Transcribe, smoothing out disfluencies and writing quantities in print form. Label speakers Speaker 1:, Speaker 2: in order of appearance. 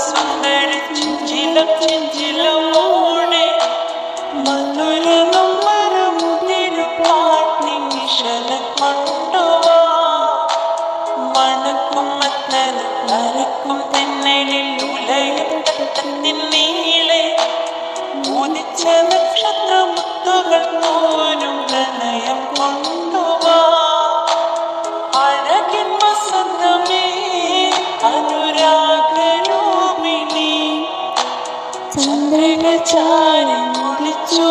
Speaker 1: സുന്ദരി ചിഞ്ചിലം ചിഞ്ചിലമോടെ മധുരകം മരമുതിരു പാട്ടി മിഷല കൊണ്ടുവാ മണക്കും മത്തന നരക്കും തെന്നലിൽ ഉലയും തട്ടത്തിൻ നീളെ ഉദിച്ച നക്ഷത്രമുത്തുകൾ പോലും പ്രണയം കൊണ്ടുവാ അഴകിൻ വസന്തമേ അനുരാഗരൂപിണി ചന്ദ്രക ചാരി മുടിച്ചു